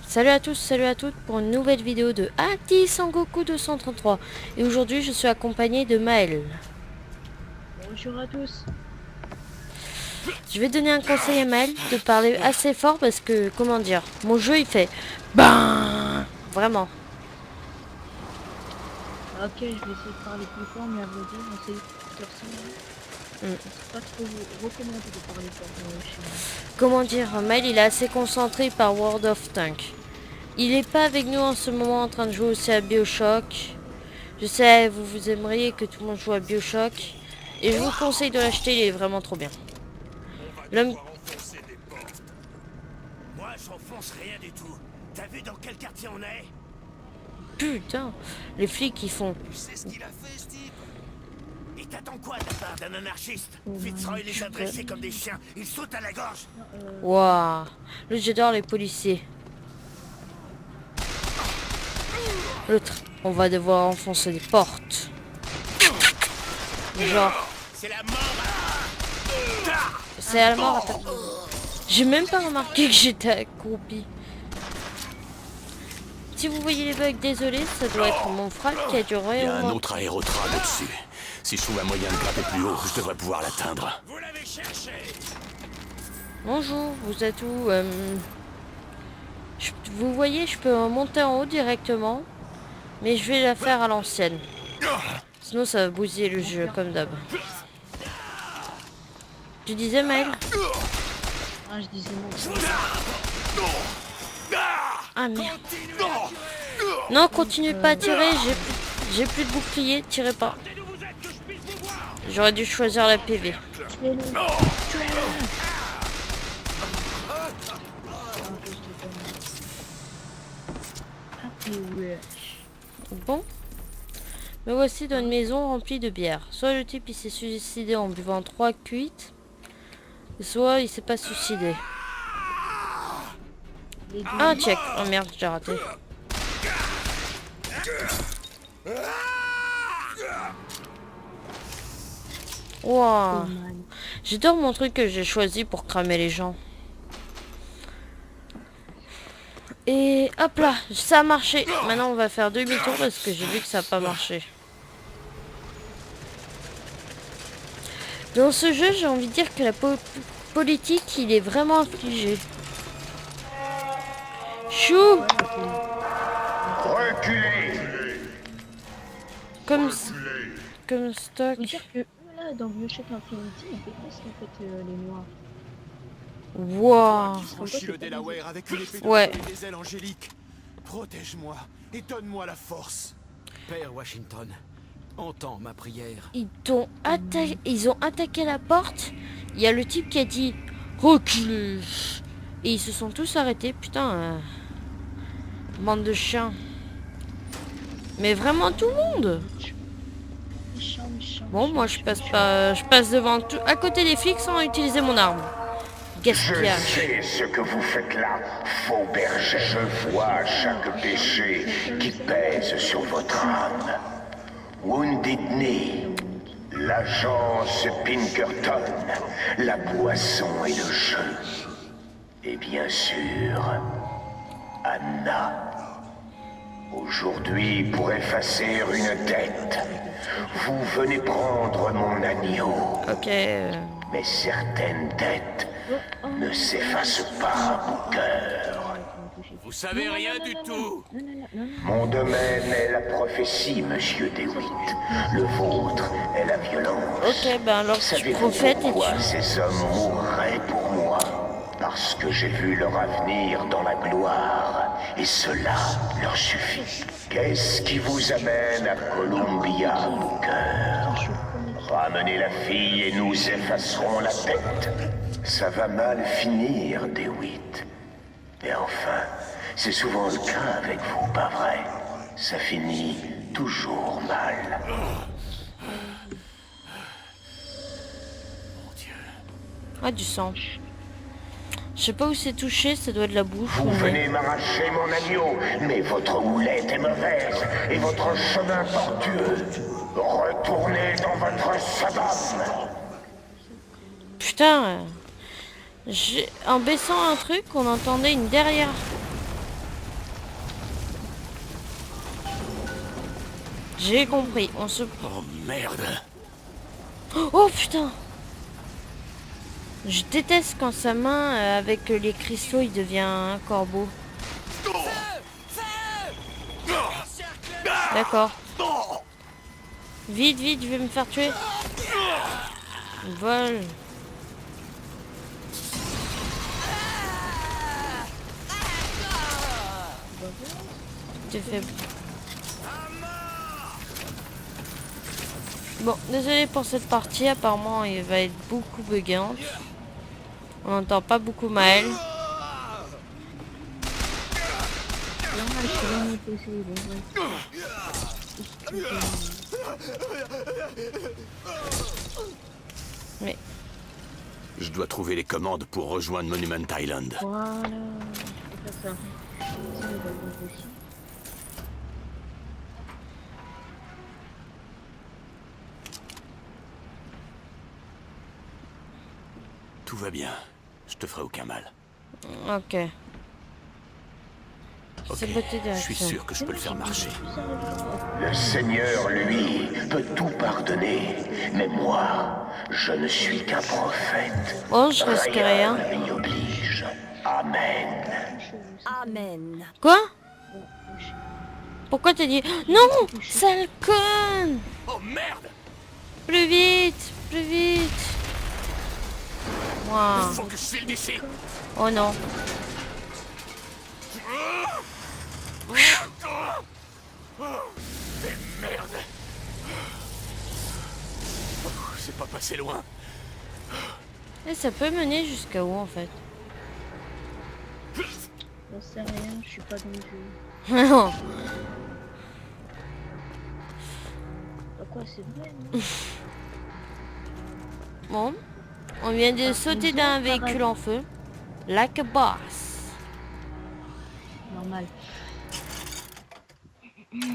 Salut à tous, salut à toutes pour une nouvelle vidéo de Ati Sangoku 233. Et aujourd'hui je suis accompagné de Maël. Bonjour à tous. Je vais donner un conseil à Maël de parler assez fort parce que, comment dire, mon jeu il fait BAN. Vraiment. Ok, je vais essayer de parler plus fort, mais à vrai dire, on sait c'est pas trop recommandé de parler fort dans le chien. Comment dire, Maël il est assez concentré par World of Tanks. Il est pas avec nous en ce moment en train de jouer aussi à BioShock. Je sais, vous aimeriez que tout le monde joue à BioShock. Et je vous conseille de l'acheter, il est vraiment trop bien. L'homme... Moi, j'enfonce rien du tout. T'as vu dans quel quartier on est? Putain, les flics ils font... Tu sais ce qu'il a fait, ce type? Et t'attends quoi de la part d'un anarchiste? Fitzroy les a dressés comme des chiens. Ils sautent à la gorge. Waouh, là j'adore les policiers. L'autre, on va devoir enfoncer des portes. Genre, C'est la mort. c'est à la mort. J'ai même pas remarqué que j'étais accroupi. Si vous voyez les bugs, désolé, ça doit être mon frère qui a duré Il y a au un moins... autre aérotram au-dessus. Si je trouve un moyen de grimper plus haut, je devrais pouvoir l'atteindre. Vous l'avez cherché. Bonjour, vous êtes où vous voyez, je peux monter en haut directement. Mais je vais la faire à l'ancienne. Sinon ça va bousiller le jeu, comme d'hab. Tu disais, Maël? Ah, je disais non. Ah merde. Non, continuez pas à tirer, j'ai plus de bouclier, tirez pas. J'aurais dû choisir la PV. Bon. Me voici dans une maison remplie de bière. Soit le type il s'est suicidé en buvant 3 cuites, soit il s'est pas suicidé. Ah check. Oh merde, j'ai raté. Wow. J'adore mon truc que j'ai choisi pour cramer les gens. Et hop là, ça a marché. Maintenant on va faire demi-tour parce que j'ai vu que ça n'a pas marché. Dans ce jeu, j'ai envie de dire que la politique, il est vraiment infligé. Chou. Reculez. Comme stock. Faut dire que eux, là, dans Bioshock Infinity, ils détestent en fait les noirs. Wow. Franchis le Delaware avec une épée de Ouais. feu et des ailes angéliques. Protège-moi et donne-moi la force. Père Washington, entends ma prière. Ils ont attaqué la porte. Il y a le type qui a dit reculez. Et ils se sont tous arrêtés. Putain. Bande de chiens. Mais vraiment tout le monde. Bon, moi je passe pas. Je passe devant tout. À côté des flics sans utiliser mon arme. Je Gaspillage. sais ce que vous faites là, faux berger. Je vois chaque péché qui pèse sur votre âme. Wounded Knee, l'agence Pinkerton, la boisson et le jeu. Et bien sûr, Anna. Aujourd'hui, pour effacer une dette, vous venez prendre mon agneau. Ok. Mais certaines dettes ne s'effacent pas, Booker. Vous savez rien du tout. Mon domaine est la prophétie, monsieur DeWitt. Le vôtre est la violence. Ok, ben alors tu Savez-vous prophètes et pourquoi tu... ces hommes mourraient pour moi? Parce que j'ai vu leur avenir dans la gloire, et cela leur suffit. Qu'est-ce qui vous amène à Columbia, Booker? Ramenez la fille et nous effacerons la tête. Ça va mal finir, DeWitt. Et enfin, c'est souvent le cas avec vous, pas vrai? Ça finit toujours mal. Ah, du sang. Je sais pas où c'est touché, ça doit être la bouche. Vous venez m'arracher mon agneau, mais votre houlette est mauvaise et votre chemin tortueux. Retournez dans votre sabbat. Putain. En baissant un truc, on entendait une derrière. J'ai compris, on se... Oh merde. Oh putain! Je déteste quand sa main, avec les cristaux, il devient un corbeau. D'accord. Vite, vite, je vais me faire tuer. Vol. Tu fais... Bon, désolé pour cette partie, apparemment il va être beaucoup buggante. On n'entend pas beaucoup Maël. Là, je suis dans mon PC, bon, Mais Je dois trouver les commandes pour rejoindre Monument Island. voilà, je peux faire ça. Ça, il va bien aussi. Tout va bien. Je te ferai aucun mal. ok. Ok, C'est beauté je suis direction. sûr que je peux le faire marcher. Le Seigneur, lui, peut tout pardonner. Mais moi, je ne suis qu'un prophète. Oh, je risque rien. ne m'y oblige. Amen. Amen. Quoi? Pourquoi t'as dit... Non! Sale conne! Oh merde! Plus vite! Plus vite! Wow. Faut que je file d'ici! Oh non. Merde! Oh, c'est pas passé loin. Et ça peut mener jusqu'à où en fait? J'en sais rien, je suis pas dans le jeu. Non. Bah quoi, c'est vrai, non? Bon. On vient de sauter d'un véhicule en feu. Like a boss. Normal. Cupidon,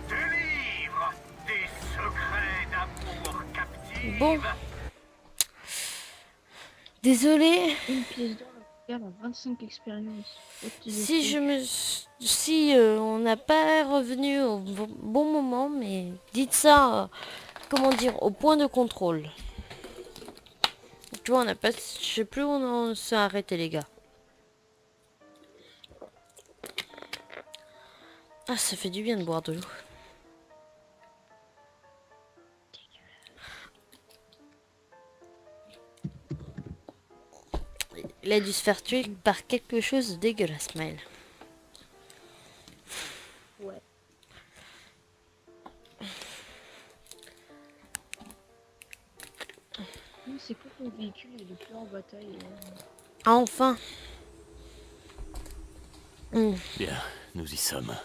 2 livres. Des secrets d'amour captifs. Bon. Désolé. Une pièce d'or égale à 25 expériences. Si on n'a pas revenu au bon moment, mais dites ça, comment dire, au point de contrôle. Tu vois, on n'a pas, je sais plus où on s'est arrêté les gars. Ah, ça fait du bien de boire de l'eau. Il a dû se faire tuer par quelque chose de dégueulasse, Maël. Ouais. C'est quoi ton véhicule? Il est plus en bataille. Ah, enfin. Bien, nous y sommes.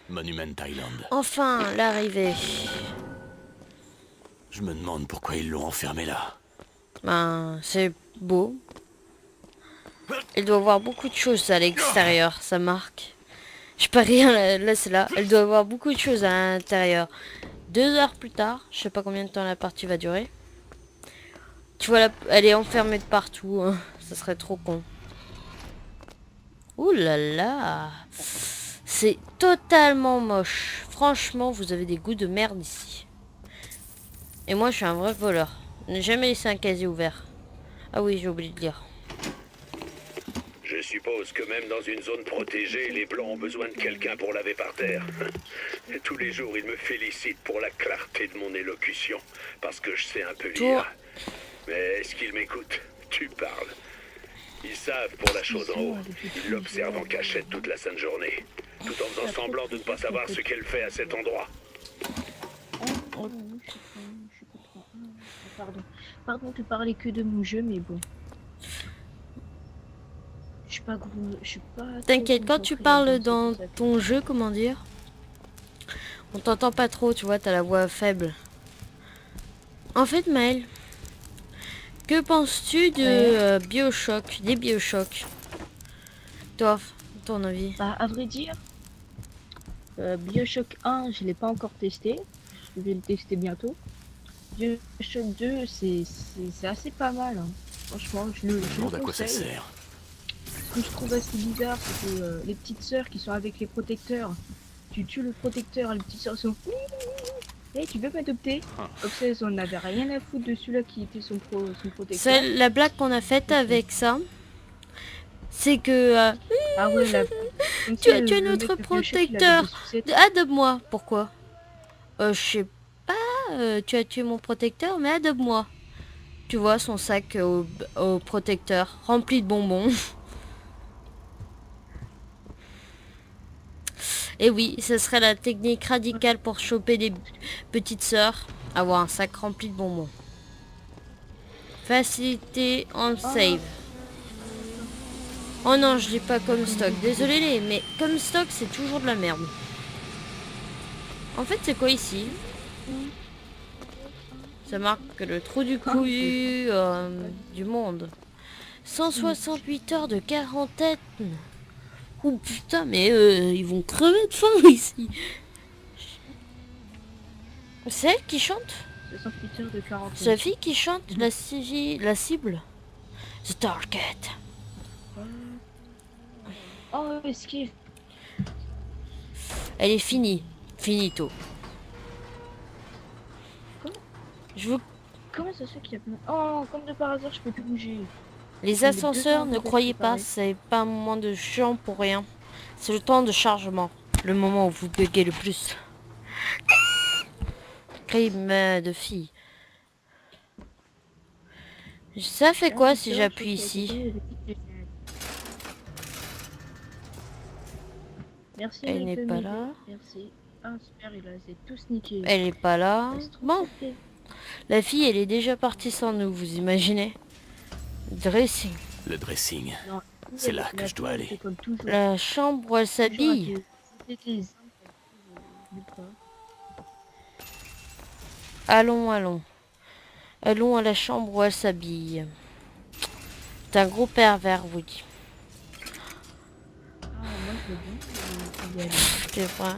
Monument Island. Enfin, l'arrivée. Je me demande pourquoi ils l'ont enfermé là. Ben, c'est beau. Elle doit voir beaucoup de choses à l'extérieur, ça marque. Je peux rien, là c'est là. Elle doit voir beaucoup de choses à l'intérieur. 2 heures plus tard, je sais pas combien de temps la partie va durer. Tu vois, elle est enfermée de partout. Hein. Ça serait trop con. Ouh là là. C'est totalement moche. Franchement, vous avez des goûts de merde ici. Et moi, je suis un vrai voleur. Ne jamais laisser un casier ouvert. Ah oui, j'ai oublié de lire. Je suppose que même dans une zone protégée, les Blancs ont besoin de quelqu'un pour laver par terre. Et tous les jours, ils me félicitent pour la clarté de mon élocution, parce que je sais un peu lire. Mais est-ce qu'ils m'écoutent? Tu parles. Ils savent pour la chose en haut. Ils l'observent en cachette toute la sainte journée, tout en faisant semblant de ne pas savoir ce qu'elle fait à cet endroit. Oh non, je sais pas trop. Pardon. Pardon de parler que de mon jeu, mais bon. Je suis pas. T'inquiète, quand tu parles dans ton jeu, comment dire, on t'entend pas trop, tu vois, t'as la voix faible. En fait, Maël, que penses-tu de BioShock, des BioShock? Toi, ton avis? Bah, à vrai dire, BioShock 1, je l'ai pas encore testé. Je vais le tester bientôt. BioShock 2, c'est assez pas mal. Hein. Franchement, je le Je me demande à quoi ça conseille. sert. que je trouve assez bizarre, c'est que les petites sœurs qui sont avec les protecteurs, tu tues le protecteur, les petites sœurs sont... Hey, tu veux m'adopter? Comme ça, elles en avaient rien à foutre de celui-là qui était son protecteur. C'est la blague qu'on a faite avec ça. C'est que Ah ouais, là. tu as tué notre protecteur. Adopte-moi. Pourquoi? Je sais pas. Tu as tué mon protecteur, mais adopte-moi. Tu vois son sac au protecteur rempli de bonbons. Et oui, ce serait la technique radicale pour choper les petites sœurs. Avoir un sac rempli de bonbons. Facilité on save. Oh non, je l'ai pas comme stock. Désolé, mais comme stock, c'est toujours de la merde. En fait, c'est quoi ici? Ça marque le trou du couillu du monde. 168 heures de quarantaine. Oh putain, mais ils vont crever de faim ici. C'est elle qui chante? 68 heures de 40. C'est la fille qui chante la cible. The Target. Oh, esquive. Elle est finie. Finito. Je veux... Comment ça se fait qu'il y a plein... Oh, comme de par hasard, je peux plus bouger. Les ascenseurs, ne croyez pas, c'est pas un moment de chiant pour rien. C'est le temps de chargement. Le moment où vous buguez le plus. Crime de fille. Ça fait quoi si j'appuie ici? Merci. Elle n'est pas là. Merci. Ah super, il a essayé de tout sniquer. Elle est pas là. Bon. La fille, elle est déjà partie sans nous, vous imaginez? Dressing. Le dressing. C'est là que je dois aller. La chambre où elle s'habille. Allons, allons. Allons à la chambre où elle s'habille. C'est un gros pervers, Woody. C'est vrai.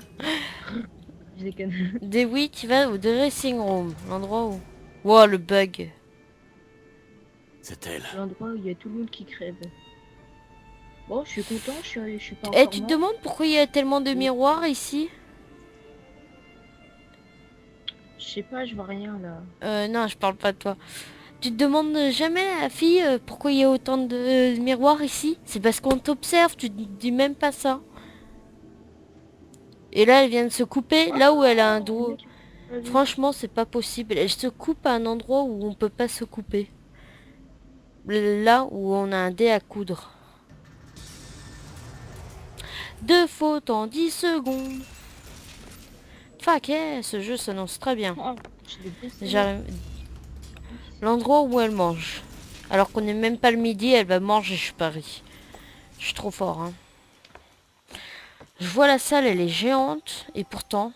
Des oui, tu vas au dressing room, l'endroit où... Wow, le bug. C'est elle. L'endroit où il y a tout le monde qui crève. Bon, je suis content, je suis pas Et encore tu te mort. demandes pourquoi il y a tellement de miroirs ici? Je sais pas, je vois rien là. Non, je parle pas de toi. Tu te demandes jamais, la fille, pourquoi il y a autant de miroirs ici? C'est parce qu'on t'observe, tu te dis même pas ça. Et là, elle vient de se couper, là où elle a un doigt. Franchement, c'est pas possible. Elle se coupe à un endroit où on peut pas se couper. Là où on a un dé à coudre. 2 fautes en 10 secondes. Fuck yeah, ce jeu s'annonce très bien. J'arrive... L'endroit où elle mange. Alors qu'on n'est même pas le midi, elle va manger, je parie. Je suis trop fort, hein. Je vois la salle, elle est géante. Et pourtant...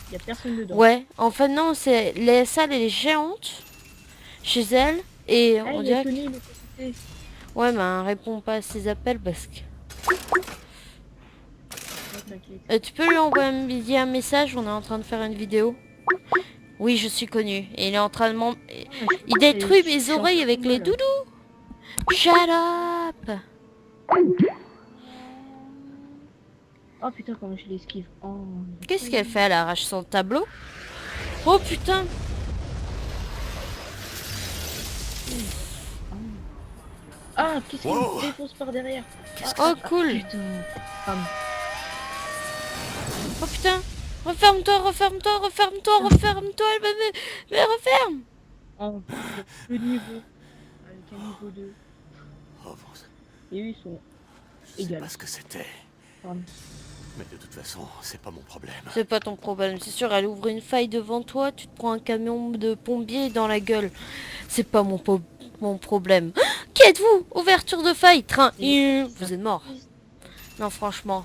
Il y a personne dedans. Ouais, enfin non, c'est... La salle, elle est géante. Chez elle. Et on dirait... Ouais, mais elle répond pas à ses appels parce que... tu peux lui envoyer un message, on est en train de faire une vidéo. Oui, je suis connu. Et il est en train de il détruit mes oreilles avec les doudous. Shut up. Oh putain, comment je l'esquive. Oh. Qu'est-ce qu'elle fait? Elle arrache son tableau. Oh putain. Ah, qu'est-ce qu'il Wow. me défonce par derrière? Oh cool. Putain. Pardon. Oh putain. Referme-toi, referme-toi, referme-toi, referme-toi. Elle me referme. Oh, le niveau. Avec un niveau 2. Oh bon, Et eux, ils sont je sais égales. pas ce que c'était. Pardon. Mais de toute façon, c'est pas mon problème. C'est pas ton problème, c'est sûr, elle ouvre une faille devant toi, tu te prends un camion de pompier dans la gueule. C'est pas mon problème. Qui êtes-vous? Ouverture de faille, train. Vous êtes mort. Non, franchement.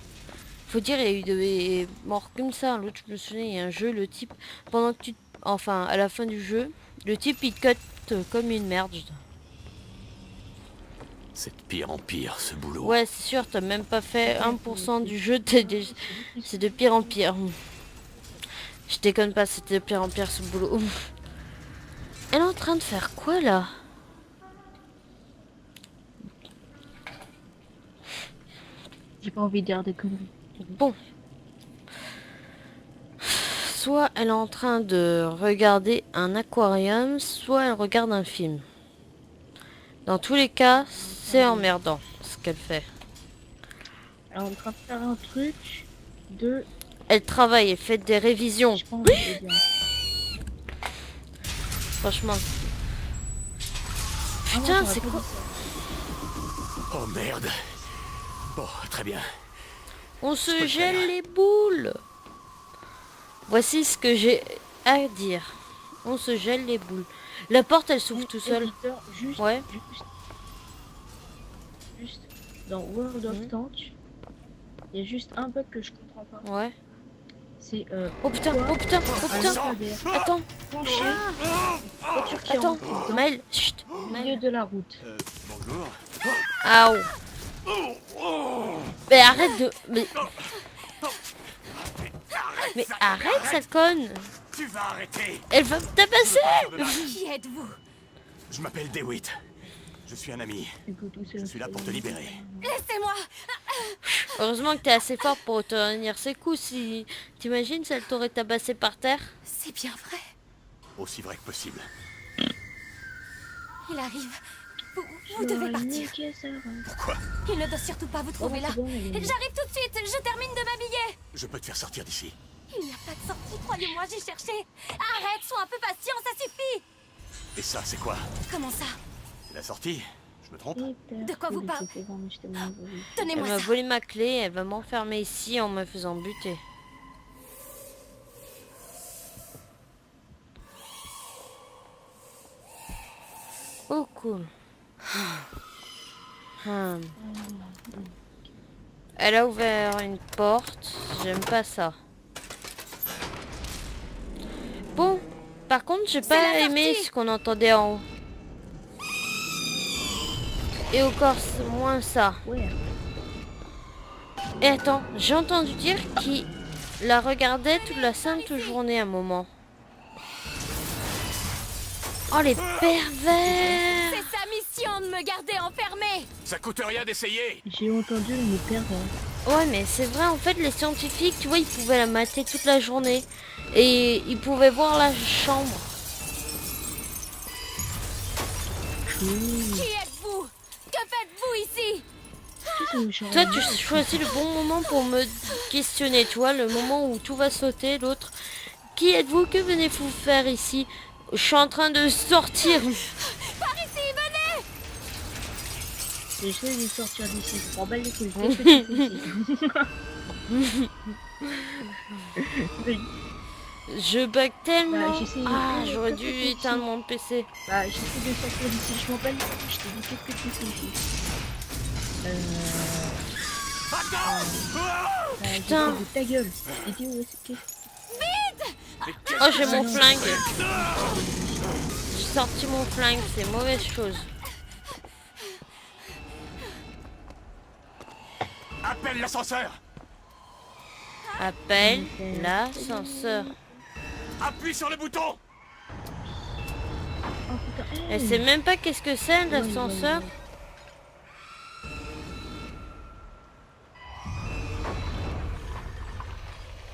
Faut dire, il y a eu des morts comme ça. L'autre, je me souviens, il y a un jeu, le type, pendant que tu... Enfin, à la fin du jeu, le type, il te cut comme une merde. C'est de pire en pire, ce boulot. Ouais, c'est sûr, t'as même pas fait 1% du jeu, c'est de pire en pire. Je déconne pas, c'était de pire en pire ce boulot. Elle est en train de faire quoi là? J'ai pas envie de dire des conneries. Bon. Soit elle est en train de regarder un aquarium, soit elle regarde un film. Dans tous les cas, c'est emmerdant ce qu'elle fait. Alors, on est en train de faire un truc de... Elle travaille, elle fait des révisions. Je pense que c'est bien. Franchement. Ah non, Putain, j'aurais c'est pas quoi? dit ça. Oh merde. Bon, très bien. On peux se le gèle faire. les boules. Voici ce que j'ai à dire. On se gèle les boules. La porte, elle s'ouvre tout seul. Éditeur, juste, Ouais. juste dans World of Mhm. Tanks, il y a juste un bug que je comprends pas. Ouais. C'est Oh putain, pourquoi oh putain, oh un putain. lampadaire Attends, penché, voiture qui attends. rentre dedans, Maël, chut. au milieu Maël. de la route. Bonjour. Aouh. Mais arrête de... Mais arrête, cette conne. Tu vas arrêter. Elle va me tabasser. Qui êtes-vous? Je m'appelle DeWitt. Je suis un ami. Écoute, où c'est Je suis là pour te libérer. Laissez-moi. Heureusement que t'es assez fort pour tenir ses coups. Si t'imagines si elle t'aurait tabassé par terre. C'est bien vrai. Aussi vrai que possible. Il arrive. Vous devez partir. Pourquoi? Il ne doit surtout pas vous trouver là. J'arrive tout de suite. Je termine de m'habiller. Je peux te faire sortir d'ici. Il n'y a pas de sortie, croyez-moi, j'ai cherché. Arrête, sois un peu patient, ça suffit. Et ça, c'est quoi? Comment ça? C'est la sortie? Je me trompe? De quoi vous parlez? Elle Donnez-moi m'a ça. volé ma clé. Elle va m'enfermer ici en me faisant buter. Oh cool. Hmm. Elle a ouvert une porte. J'aime pas ça. Bon, par contre, j'ai pas la aimé sortie. ce qu'on entendait en haut. Et encore moins ça. Ouais. Et attends, j'ai entendu dire qu'il la regardait toute la sainte journée à un moment. Oh les pervers! C'est sa mission de me garder enfermée. Ça coûte rien d'essayer. J'ai entendu le mot pervers. Ouais mais c'est vrai en fait les scientifiques tu vois ils pouvaient la mater toute la journée. Et ils pouvaient voir la chambre. Qui êtes-vous? Que faites-vous ici? Toi tu choisis le bon moment pour me questionner, tu vois, le moment où tout va sauter, l'autre. Qui êtes-vous? Que venez-vous faire ici? Je suis en train de sortir. Par ici, venez. J'essaie de sortir d'ici. Je prends balle les couilles. Qu'est-ce que tu fais ici? Oui. Je bug tellement. Bah, j'essaie- Ah, j'aurais dû Qu'est-ce que tu fais éteindre ici mon PC. Bah, j'essaie de sortir d'ici. Je m'en bats les couilles. Je te dis qu'est-ce que tu fais ici? Putain. De ta gueule. Et dis où est-ce que... Oh, j'ai mon flingue. J'ai sorti mon flingue, c'est mauvaise chose. Appelle l'ascenseur. Appelle l'ascenseur. Appuie sur le bouton. Oh putain. Elle sait même pas qu'est-ce que c'est l'ascenseur.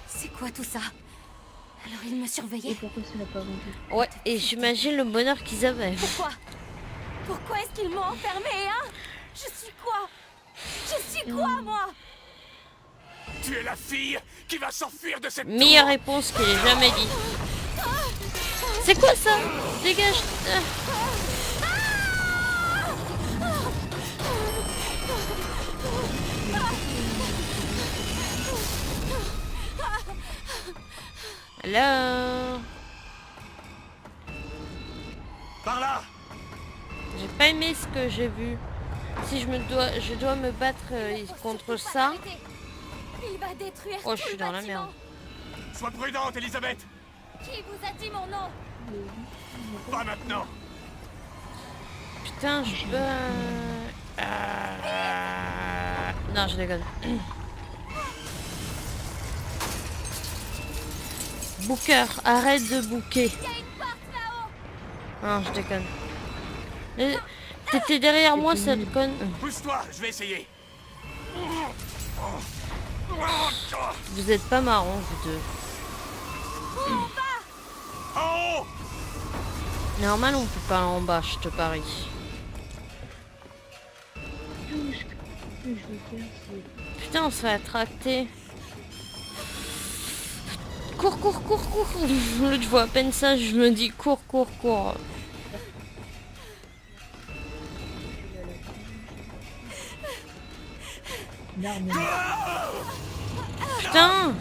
C'est quoi tout ça? Alors il me Et surveillait. pourquoi ça l'a pas vendu? Ouais, et j'imagine le bonheur qu'ils avaient. Pourquoi? Pourquoi est-ce qu'ils m'ont enfermée, hein? Je suis quoi? Je suis quoi, moi? Tu es la fille qui va s'enfuir de cette Meilleure tour. réponse qu'il ait jamais dit. C'est quoi ça? Dégage. Alors, Par là. j'ai pas aimé ce que j'ai vu. Si je dois me battre contre ça. Arrêtez. Il va détruire Oh, tout je suis le dans la bâtiment. merde. Sois prudente, Elisabeth. Qui vous a dit mon nom? Pas maintenant. Putain, je peux. Non, je déconne. Booker, arrête de booker. Il y a une porte là-haut. Non, je déconne. T'étais derrière moi, cette conne. Pousse-toi, je vais essayer. Vous êtes pas marrants, vous deux. Normal, on peut pas aller en bas, je te parie. Tout ce que je veux faire, c'est... Putain, on se fait attracter. Cours, cours, cours, cours. L'autre, je vois à peine ça, je me dis cours, cours, cours. L'arme. Putain,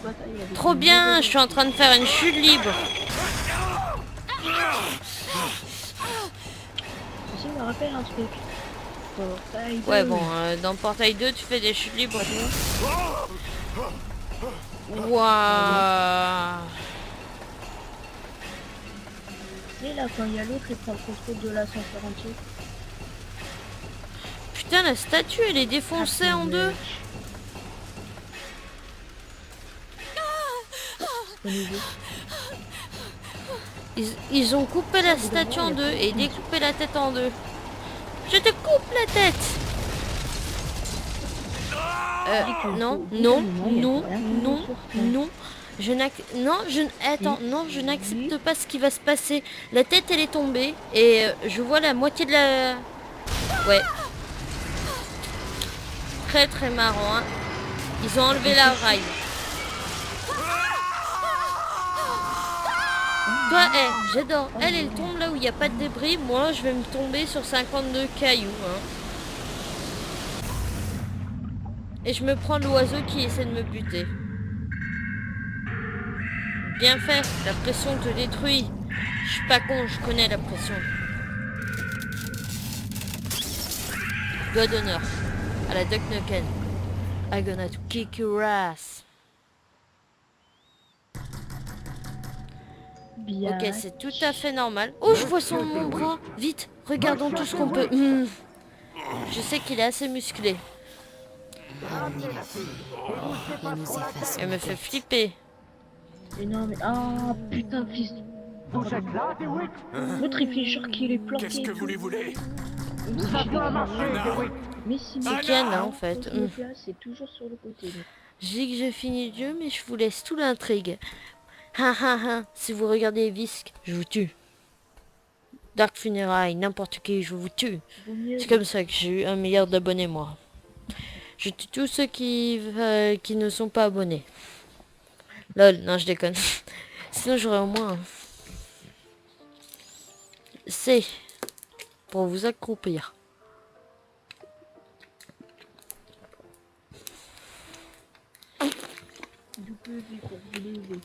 Bataille avec trop une bien, nouvelle- je suis en train de faire une chute libre. Ceci me rappelle un truc. Portail Ouais, 2. bon, dans Portail 2, tu fais des chutes libres. Waouh. Tu sais, là, quand il y a l'autre, il prend le contrôle de l'ascenseur entier. Putain, la statue, elle est défoncée en deux. Ils ont coupé la statue en deux et découpé la tête en deux. Je te coupe la tête. Non, non, non, non, non. Je n'accepte pas ce qui va se passer. La tête, elle est tombée et je vois la moitié de la... Ouais. Très très marrant, hein. Ils ont enlevé la rail. Toi, j'adore. Elle tombe là où il n'y a pas de débris. Moi, je vais me tomber sur 52 cailloux. Hein. Et je me prends l'oiseau qui essaie de me buter. Bien fait, la pression te détruit. Je suis pas con, je connais la pression. Doigt d'honneur à la Duck Nukem. I'm gonna kick your ass. Bien. Ok, c'est tout à fait normal. Oh, je vois mon bras. Vite, regardons tout ce qu'on peut. Je sais qu'il est assez musclé. Elle me fait flipper. Mais non, mais... Ah, putain, fils... Oh, l'autre, il fait genre qu'il est planqué. Qu'est-ce que vous lui voulez? Mais si, C'est Ken, hein, en fait. C'est toujours sur le côté. là. Je dis que j'ai fini le jeu, mais je vous laisse tout l'intrigue. Ha ha ha, si vous regardez Visc, je vous tue. Dark Funérailles, n'importe qui, je vous tue. Vaut mieux- C'est comme ça que j'ai eu 1 milliard d'abonnés, moi. Je tue tous ceux qui ne sont pas abonnés. Lol, non, je déconne. Sinon, j'aurais au moins... C. Pour vous accroupir. W pour vous lever.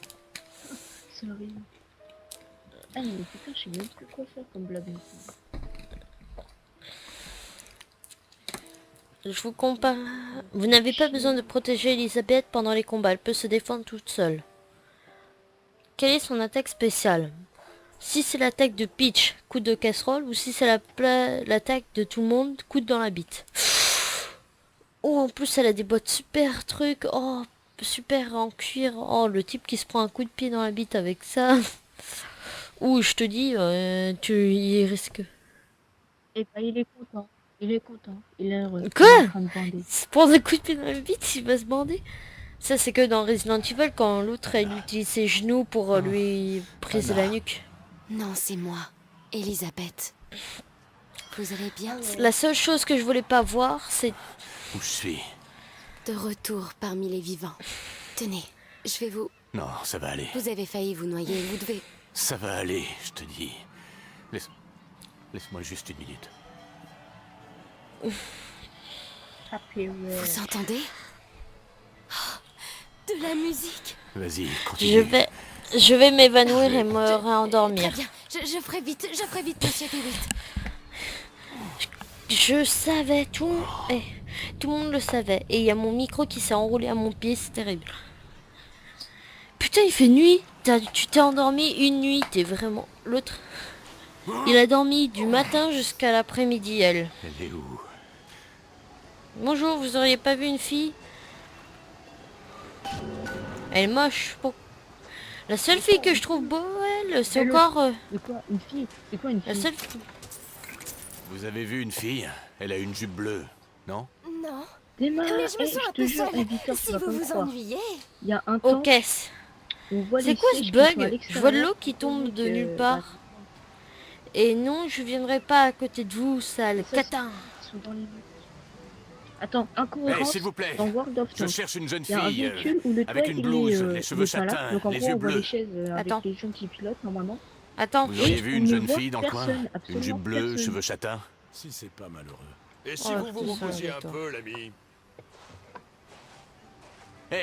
Sorry. Ah mais putain, je sais même plus quoi faire comme blague. Je vous compare. Vous n'avez pas besoin de protéger Elisabeth pendant les combats. Elle peut se défendre toute seule. Quelle est son attaque spéciale? Si c'est l'attaque de Peach, coup de casserole. Ou si c'est l'attaque de tout le monde, coup dans la bite. Oh, en plus, elle a des bottes super trucs. Oh, super en cuir. Oh, le type qui se prend un coup de pied dans la bite avec ça. Ouh, je te dis, il risque... Et bah il est content. Il est content. Il est heureux. Quoi? Il est en train de bander. Se prendre un coup de pied dans la bite, il va se bander. Ça, c'est que dans Resident Evil, quand l'autre, elle utilise ses genoux pour lui briser la nuque. Non, c'est moi, Elisabeth. Vous allez bien? La seule chose que je voulais pas voir, c'est... Où je suis? De retour parmi les vivants. Tenez, je vais vous... Non, ça va aller. Vous avez failli vous noyer, vous devez... Ça va aller, je te dis. Laisse-moi juste une minute. Happy Word. Vous entendez? Oh, de la musique. Vas-y, continue. Je vais m'évanouir et me Très réendormir. bien, je ferai vite, monsieur Dewitt. Je savais tout. Tout le monde le savait. Et il y a mon micro qui s'est enroulé à mon pied, c'est terrible. Putain, il fait nuit. Tu t'es endormi une nuit, t'es vraiment... L'autre... Il a dormi du matin jusqu'à l'après-midi, elle. Elle est où? Bonjour, vous auriez pas vu une fille? Elle est moche. Bon. La seule fille que je trouve beau, elle, c'est encore... C'est quoi une fille? C'est quoi une La fille? seule... Vous avez vu une fille? Elle a une jupe bleue, non? Non. Démarre, Mais je me eh, sens je un te peu jure, seule. Victor, tu Si vas pas vous me vous croire. ennuyez. Il y a un temps, Ok. on voit C'est les quoi sièges ce qui sont à bug? Je vois de l'extérieur, l'eau qui tombe donc, de nulle part. Et non, je viendrai pas à côté de vous, sale ça, catin. ils sont dans les buts. Attends, Eh, incohérence s'il vous plaît, dans World of je Tanks. cherche une jeune Il y a un fille véhicule où le toit avec une il blouse, est, les cheveux il est pas là. châtains, Donc en les gros yeux on voit bleus. les chaises avec Attends. les gens qui pilotent normalement. Attends. Vous auriez vu on une ne jeune voit fille dans le coin? personne, Une absolument jupe bleue, personne. cheveux châtains? Si c'est pas malheureux. Et si Oh, vous vous putain, reposiez un Victor. peu, l'ami? Eh,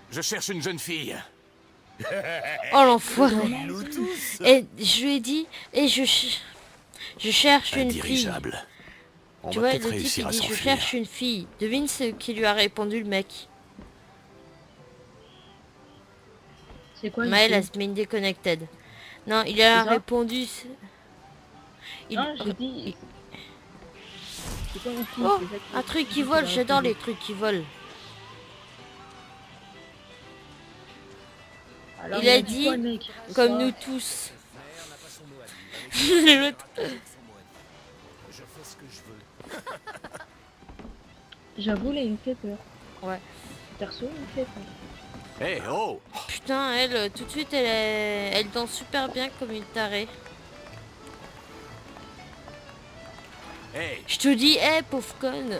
je cherche une jeune fille. Oh l'enfoiré. Nous tous. Et je lui ai dit, et je cherche Un une fille. dirigeable. On Tu va vois, peut-être le type réussir il à dit je s'enfuir. cherche une fille. Devine ce qui lui a répondu le mec. C'est quoi Maël le has been disconnected. Non, il a C'est ça répondu. Il... Ah, j'ai dit. C'est quoi une fille Oh, c'est ça qui- un truc qui qui vole, l'a j'adore répondu. les trucs qui volent. Alors, il a dit, quoi, le mec Comme Bonsoir. nous tous. L'autre. Je fais ce que je veux. J'avoue, là, il me fait peur. Ouais. Perso, il me fait peur. Eh, oh! Putain, elle, tout de suite, elle danse super bien comme une tarée. Eh, Je te dis, hé, pauvre conne.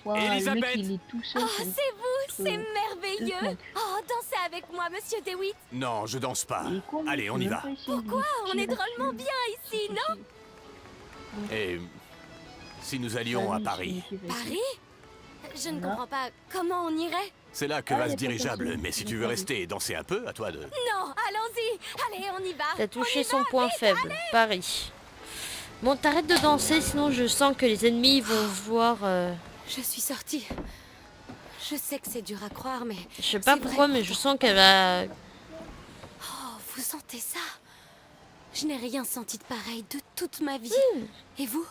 Waouh, le mec, Elisabeth! il est tout seul. Oh, sur c'est vous, c'est le merveilleux. plank. Oh, dansez avec moi, monsieur DeWitt. Non, je danse pas. Il est con, Allez, mec, on y il a va. même pas essayé de Pourquoi? On tirer est drôlement dessus. bien ici, non? Et si nous allions Ah à oui, Paris, c'est lui qui va essayer. Paris? Je ne Voilà. comprends pas. Comment on irait? c'est là que Ah, va y a ce pas dirigeable. personne. Mais si Y a tu veux pas rester et danser un peu, à toi de... Non, allons-y. Allez, on y va. T'as On touché y son va, point vite, faible, Paris. Bon, t'arrêtes de danser, sinon je sens que les ennemis vont voir... Je suis sortie. Je sais que c'est dur à croire, mais... Je sais pas c'est pourquoi, vrai mais je pourtant. sens qu'elle va... Oh, vous sentez ça? Je n'ai rien senti de pareil de toute ma vie. Et vous?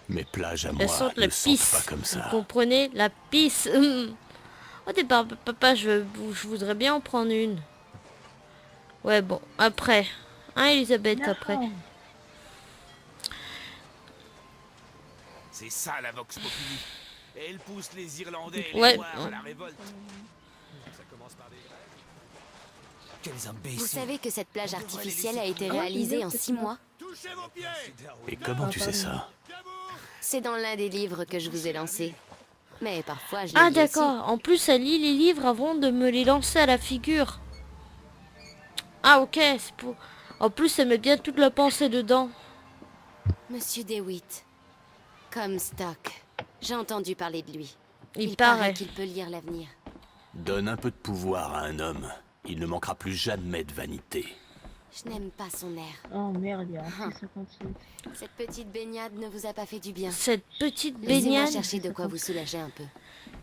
Mes plages à moi Elle sent ne la sentent pisse. pas comme Vous ça. comprenez? La pisse. Au départ, papa, je voudrais bien en prendre une. Ouais, bon, après. Hein, Elisabeth, Non. après. C'est ça la Vox Populi. Et elle pousse les Irlandais et Ouais. les Noirs à la révolte. Ça commence par des grèves. Quels imbéciles. Vous savez que cette plage On devrait artificielle les a laisser été tranquilles. réalisée en Ah, 6 mois? Touchez vos pieds. Et comment tu sais ça? C'est dans l'un des livres que je vous ai lancé. Mais parfois, je les Ah, lis aussi. d'accord. En plus, elle lit les livres avant de me les lancer à la figure. Ah, ok. C'est pour... En plus, elle met bien toute la pensée dedans. Monsieur DeWitt, Comstock. J'ai entendu parler de lui. Il paraît paraît. qu'il peut lire l'avenir. Donne un peu de pouvoir à un homme. Il ne manquera plus jamais de vanité. Je n'aime pas son air. Oh merde, il y a un 57. Cette petite baignade ne vous a pas fait du bien. Cette petite Laissez-moi baignade... chercher de quoi vous soulager un peu.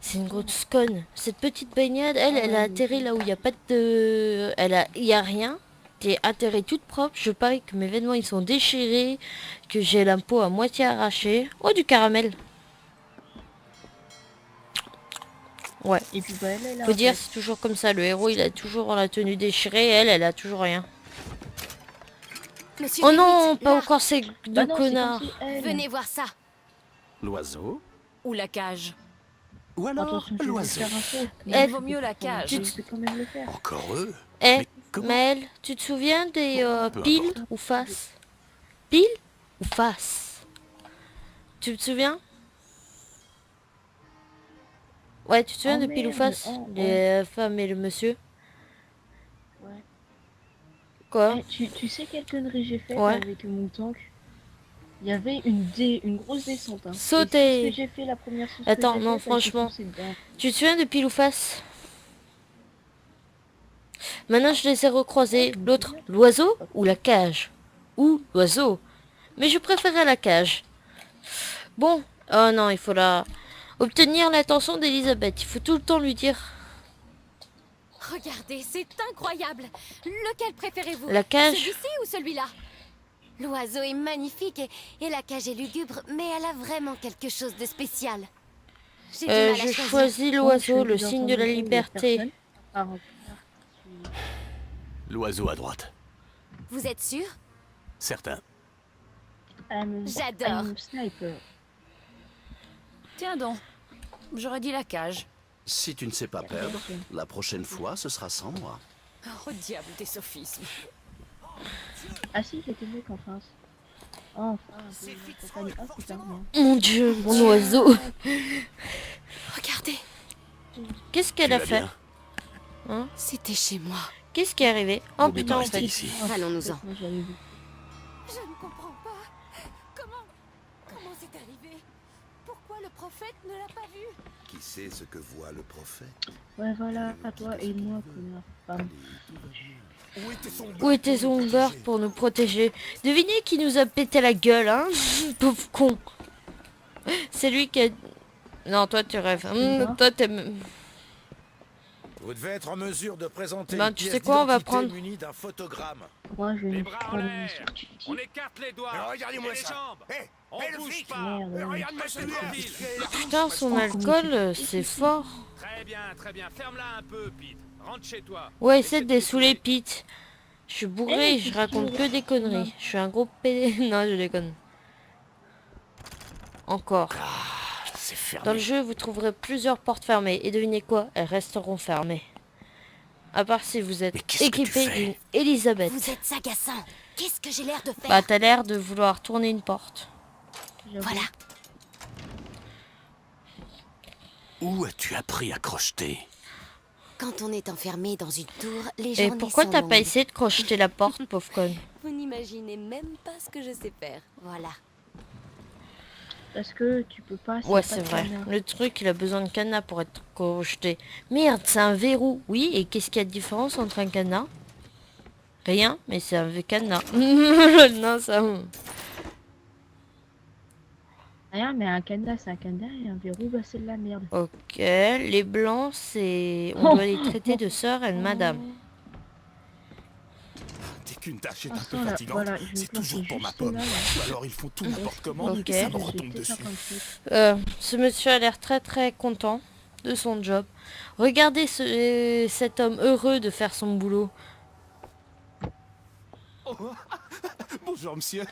C'est une grosse conne. Cette petite baignade, elle a atterri là où il n'y a pas de... Il y a rien. T'es atterri toute propre. Je parie que mes vêtements, ils sont déchirés. Que j'ai la peau à moitié arrachée. Oh, du caramel. Ouais. Et puis bah elle est là. Faut dire, c'est toujours comme ça. Le héros, il a toujours la tenue déchirée. Elle a toujours rien. Monsieur Oh DeWitt, non, pas là. encore ces deux Bah non, c'est connards. comme si elle- Venez voir ça. L'oiseau? Ou la cage. Ou alors Attention, je vais l'oiseau? faire un saut. Eh, vaut mieux la cage. Je vais quand même le faire. Encore eux? Eh, Mais comment? Maël, tu te souviens des Peu piles importe. ou face? Pile ou face? Tu te souviens? Ouais, tu te souviens Oh de pile ou merde, face? oh, Les femmes et le monsieur? Ouais. Quoi? Eh, tu sais quelle connerie j'ai fait Ouais. avec mon tank? Il y avait une grosse descente. Hein. Sauter. Et c'est ce que j'ai fait la première chose. que Attends, j'ai non, fait, bah, j'ai franchement. foncé dedans. Tu te souviens de pile ou face? Maintenant, je les ai recroisés. L'autre, l'oiseau ou la cage? Ou l'oiseau. Mais je préférais la cage. Bon. Oh non, il faut obtenir l'attention d'Elisabeth. Il faut tout le temps lui dire. Regardez, c'est incroyable. Lequel préférez-vous? La cage. Celui-ci ou celui-là? L'oiseau est magnifique et la cage est lugubre, mais elle a vraiment quelque chose de spécial. J'ai du mal à Je choisir. choisis Je l'oiseau, suis le dans signe ton de la maison, il y a liberté. personne. Ah, L'oiseau à droite. Vous êtes sûr? Certain. J'adore. Sniper. Tiens donc, j'aurais dit la cage. Si tu ne sais pas perdre, la prochaine fois, ce sera sans moi. Oh diable des sophismes. Ah si, j'étais mec en face. Oh, enfin, compagnie. Oh putain, merde. Mon dieu, mon oiseau. Regardez, Qu'est-ce qu'elle Tu a vas fait? bien? Hein? c'était chez moi. Qu'est-ce qui est arrivé? Oh N'oublie putain, pas en de rester fait. ici. Allons-nous-en. Moi, j'avais vu. Je ne comprends pas. Comment c'est arrivé? Pourquoi le prophète ne l'a pas vu? Qui sait ce que voit le prophète? Ouais, voilà, à toi et moi, connard. Pardon. Où était son beurre pour nous protéger? Devinez qui nous a pété la gueule, hein? Pauvre con. C'est lui qui a... Non, toi tu rêves. Toi t'aimes... Vous devez être en mesure de présenter Ben, une tu pièce sais quoi, on va d'identité prendre- munie d'un photogramme. Moi, je Les vais bras en prendre l'air. ce On écarte les doigts. Alors, regardez-moi et les ça. jambes. Hé, On le bouge flic. pas. Merde. Regarde-moi Restez celui-là. tranquille. Putain, son alcool, c'est fort. Très bien, très bien. Ferme-la un peu, Pete. Rentre chez toi. Ouais, essaie de dessouler Pete. Je suis bourré, Eh, je raconte que des conneries. Je suis un gros pédé... Non, je déconne. Encore. C'est fermé. Dans le jeu, vous trouverez plusieurs portes fermées. Et devinez quoi? Elles resteront fermées. À part si vous êtes Mais qu'est-ce que tu équipé fais d'une Elisabeth. Vous êtes agaçant. Qu'est-ce que j'ai l'air de faire? Bah, t'as l'air de vouloir tourner une porte. Voilà. Où as-tu appris à crocheter? Quand on est enfermé dans une tour, les Et journées pourquoi sont t'as longues. pas essayé de crocheter la porte, pauvre conne? Vous n'imaginez même pas ce que je sais faire. Voilà. Parce que tu peux pas. Ouais, pas c'est de vrai. canard. Le truc, il a besoin de cadenas pour être crocheté. Merde, c'est un verrou. Oui, et qu'est-ce qu'il y a de différence entre un cadenas? Rien, mais c'est un cadenas. Non, ça... Rien, mais un cadenas, c'est un cadenas et un verrou, bah c'est de la merde. Ok, les blancs, c'est... On doit les traiter de sœur et de madame. Dès qu'une tâche est un Instant, peu là, fatigante, voilà, je vais c'est toujours planter pour ma juste pomme. là, là. Ou alors ils font tout n'importe comment Ok. et ça me Je vais retombe peut-être dessus. faire comme ça. Ce monsieur a l'air très très content de son job. Regardez cet homme heureux de faire son boulot. Bonjour monsieur,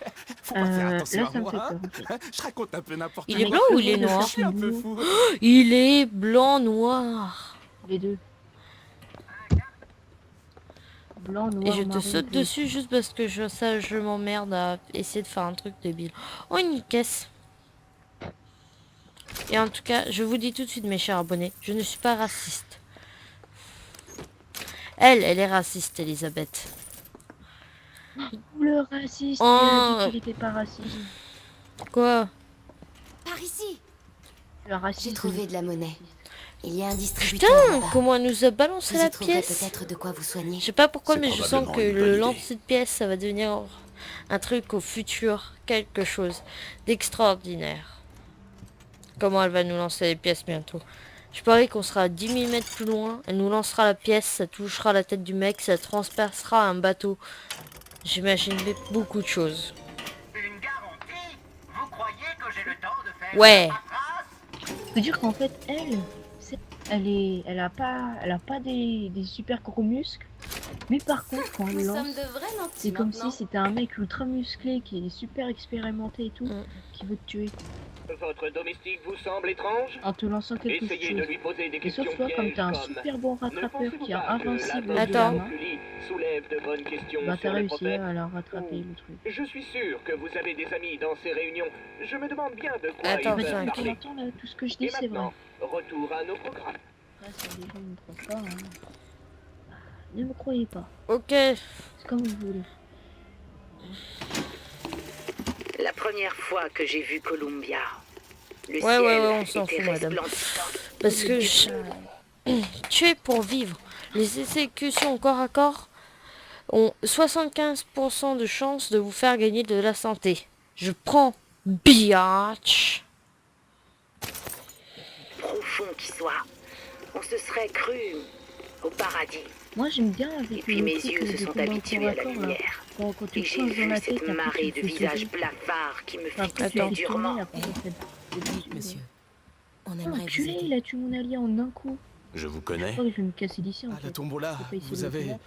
faut pas faire attention Là, à ça me moi, fait hein. peur. en fait. Je raconte un peu n'importe Il est quoi. blanc ou il est heureux de noir? Je suis un peu fou. Il est blanc noir. Les deux. Blanc, noir, Et je te marron, saute bleu. dessus juste parce que je m'emmerde à essayer de faire un truc débile. Oh, une caisse. Et en tout cas, je vous dis tout de suite, mes chers abonnés, je ne suis pas raciste. Elle est raciste, Elisabeth. Le raciste, Oh. il a dit qu'il était pas raciste. Quoi? Par ici. Le raciste. J'ai trouvé de la monnaie. Il y a un distributeur Putain, là-bas. comment elle nous a balancé Vous y la trouverez pièce? peut-être de quoi vous soigner. Je sais pas pourquoi, C'est mais je sens probablement que une bonne le idée. lancer de pièces, ça va devenir un truc au futur, quelque chose d'extraordinaire. Comment elle va nous lancer les pièces bientôt? Je parie qu'on sera à 10 000 mètres plus loin, elle nous lancera la pièce, ça touchera la tête du mec, ça transpercera un bateau. J'imaginerai beaucoup de choses. Une garantie? Vous croyez que j'ai le temps de faire Ouais. ma paperasse? Faut dire qu'en fait, elle a pas des super gros muscles. Mais par contre, quand elle Nous lance, sommes de vrais nantis c'est comme maintenant. si c'était un mec ultra musclé qui est super expérimenté et tout, qui veut te tuer Votre domestique vous semble étrange? en te lançant quelque Essayez de chose. lui poser des Et questions sauf toi, comme pièges t'es un comme, super bon ne rattrapeur pensez-vous qui est pas que invincible la de la Attends. main, soulève de bonnes questions bah sur t'as le réussi prophète? à la rattraper le truc. Je suis sûr que vous avez des amis dans ces réunions. Je me demande bien de quoi Attends, ils Bah, peuvent cinq. tu parler. entends là, tout ce que je Et dis c'est vrai. maintenant, retour à nos programmes. Après, si les gens ne me croient pas, hein, bah, ne me croyez pas. Ok. C'est comme vous voulez. La première fois que j'ai vu Columbia, le Ouais, ciel on s'en était fout, madame. resplendissant. Parce que tuer pour vivre. Les exécutions corps à corps ont 75% de chance de vous faire gagner de la santé. Je prends biatch. Profond qui soit, on se serait cru au paradis. Moi j'aime bien Et avec puis le mes truc yeux se des sont combats habitués corps à la corps, là. lumière. Quand tu Et te j'ai penches dans vu la tête, cette après, marée tu de fais visages sauter. blafards qui me Après, fixaient tu fais durement. tourner, après, ça fait des bisous, Monsieur, ouais. on Oh, aimerait vous enculé, aider. il a tué mon allié en un coup. Je vous connais. Oh, je vais me casser d'ici en Ah, fait. la tombola, Je peux pas essayer vous de avez... le faire.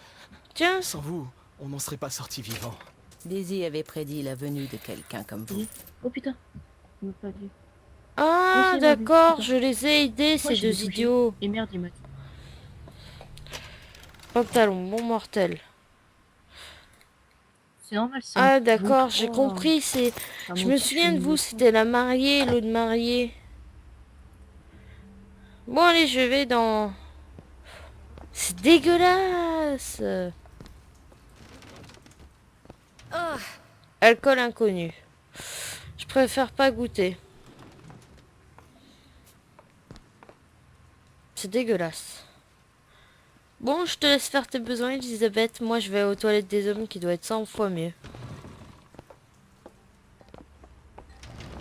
Tiens, Sans vous, on n'en serait pas sorti vivant. Daisy avait prédit la venue de quelqu'un comme vous. Oh putain, il m'a pas vu. ah Oui, c'est vrai, d'accord, putain. je les ai aidés, Moi, ces je l'ai deux touché. idiots. Et merde, il m'a... Pantalon, bon mortel. C'est normal, c'est... Ah un d'accord, bon j'ai trois, compris, c'est... un Je me motif souviens de vous, unique. c'était la mariée, l'autre mariée. Bon allez, je vais dans... C'est dégueulasse. Oh, Alcool inconnu. Je préfère pas goûter. C'est dégueulasse. Bon, je te laisse faire tes besoins, Elisabeth. Moi, je vais aux toilettes des hommes qui doit être 100 fois mieux.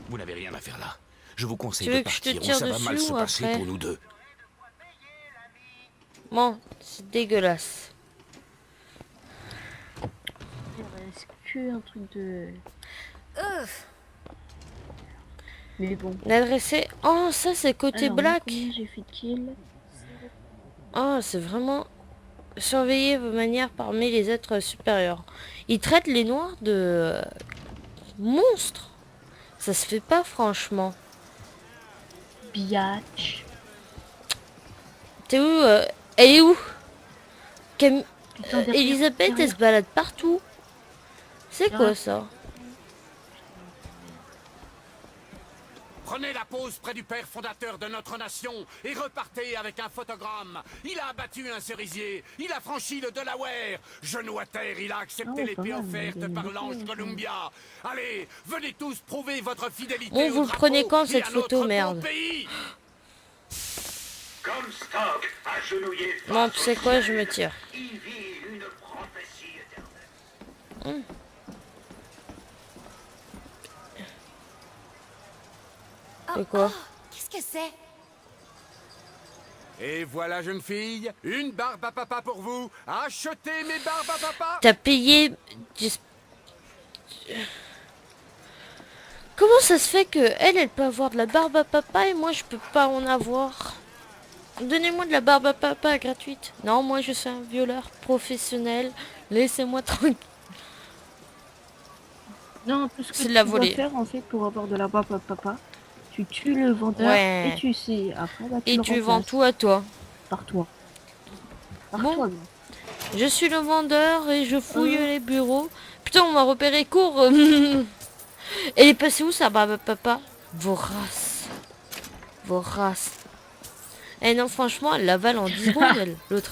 Vous n'avez rien à faire là. Je vous conseille Tu veux de que je te partir ou tire ça va mal dessus se ou passer après? pour nous deux. Bon, c'est dégueulasse. Il reste que un truc de... ouf. Mais bon. L'adresser... Oh, ça, c'est côté Alors, moi, black. combien j'ai fait de kills? Oh, c'est vraiment... Surveiller vos manières parmi les êtres supérieurs. Ils traitent les noirs de... monstres. Ça se fait pas, franchement. Biatch. T'es où Elle est où Putain, derrière, Elisabeth, elle derrière. se balade partout. C'est quoi Derrière. ça? Prenez la pause près du père fondateur de notre nation et repartez avec un photogramme. Il a abattu un cerisier, il a franchi le Delaware. Genou à terre, il a accepté Oh, pas l'épée mal, offerte il y a par beaucoup, l'ange hein. Columbia. Allez, venez tous prouver votre fidélité Bon, au vous le drapeau prenez quand, et cette à photo, notre merde? beau pays. Comstock, agenouillé Non, face tu sais au quoi, ciel, je me tire. y vit une prophétie éternelle. C'est quoi? Qu'est-ce que c'est? Et voilà, jeune fille, une barbe à papa pour vous. Achetez mes barbes à papa. T'as payé... Comment ça se fait que elle peut avoir de la barbe à papa et moi je peux pas en avoir? Donnez-moi de la barbe à papa gratuite. Non, moi je suis un violeur professionnel. Laissez-moi tranquille. Non, tout ce que C'est tu de la dois volée. faire en fait pour avoir de la barbe à papa, tu tues le vendeur Ouais. et tu sais, après bah, Et le tu vends remplaces tout à toi. par toi. Par Bon. toi, gros. Je suis le vendeur et je fouille les bureaux. Putain, on m'a repéré court. Elle est passée où ça, barbe à papa? Vos races. Vos races. Eh non, franchement, elle l'avale en 10 secondes, elle, l'autre.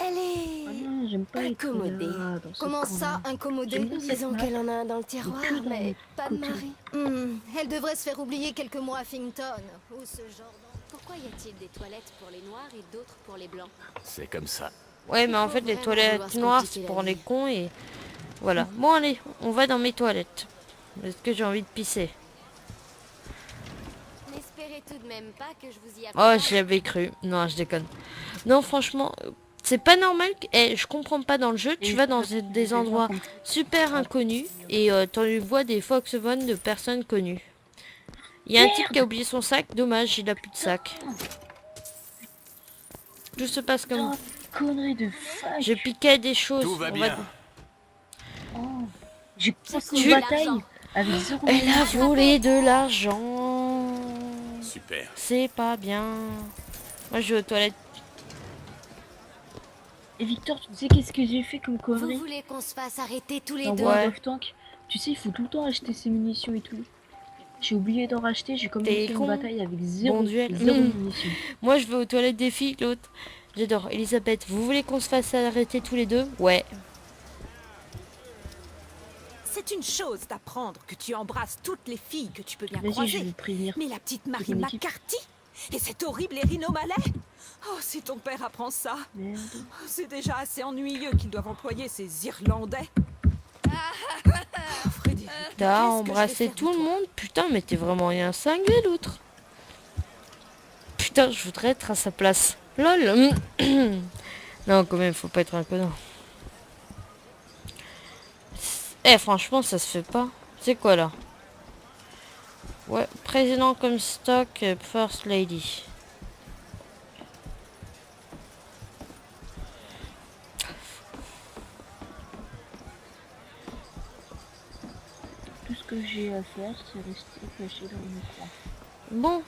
Elle est... Ah non, j'aime pas être incommodée. là, dans ce Comment ça, coin-là. incommodée? J'aime bien cette Disons map. qu'elle en a un dans le tiroir, que dans mais les pas de côtés. mari. Elle devrait se faire oublier quelques mois à Finkton. Ou ce genre Pourquoi y a-t-il des toilettes pour les noirs et d'autres pour les blancs? C'est comme ça. Ouais, mais en fait, les Vraiment toilettes vouloir se noires, compliquer c'est la pour les vie. cons et... Voilà. Bon, allez, on va dans mes toilettes. Est-ce que j'ai envie de pisser? N'espérez tout de même pas que je vous y Oh, apprenne. je l'avais cru. Non, je déconne. Non, franchement, c'est pas normal. Je comprends pas dans le jeu. Tu vas dans des endroits super inconnus et tu vois des Foxvon de personnes connues. Il y a un type qui a oublié son sac. Dommage, il a plus de sac. Tout se passe comme... Oh, connerie de fuck. Je piquais des choses. Tout va On bien. Oh, j'ai passé Tu- une bataille avec 0 Elle a volé de l'argent. Super. C'est pas bien. Moi, je vais aux toilettes. Et Victor, tu sais qu'est-ce que j'ai fait comme Vous connerie voulez qu'on se fasse arrêter tous les dans deux? World of Tanks? Tu sais, il faut tout le temps acheter ses munitions et tout. J'ai oublié d'en racheter, j'ai commencé T'es une con. bataille avec zéro duel. munitions. Moi, je vais aux toilettes des filles, l'autre. J'adore. Elisabeth, vous voulez qu'on se fasse arrêter tous les deux? Ouais. C'est une chose d'apprendre que tu embrasses toutes les filles que tu peux bien Vas-y, je croiser. vais prévenir. Mais la petite Marie mon équipe. McCarthy et cet horrible Erin O'Malley. Oh, si ton père apprend ça. Merde. Oh, c'est déjà assez ennuyeux qu'ils doivent employer ces Irlandais. Oh, Freddy, T'as qu'est-ce que je vais embrassé faire de tout le toi? monde. Putain, mais t'es vraiment rien cinglé, l'autre. Putain, je voudrais être à sa place. Lol. Non, quand même, faut pas être un connard. Eh, franchement, ça se fait pas. C'est quoi, là? Ouais, président comme stock, First Lady. Tout ce que j'ai à faire, c'est rester caché dans mon coin. Bon.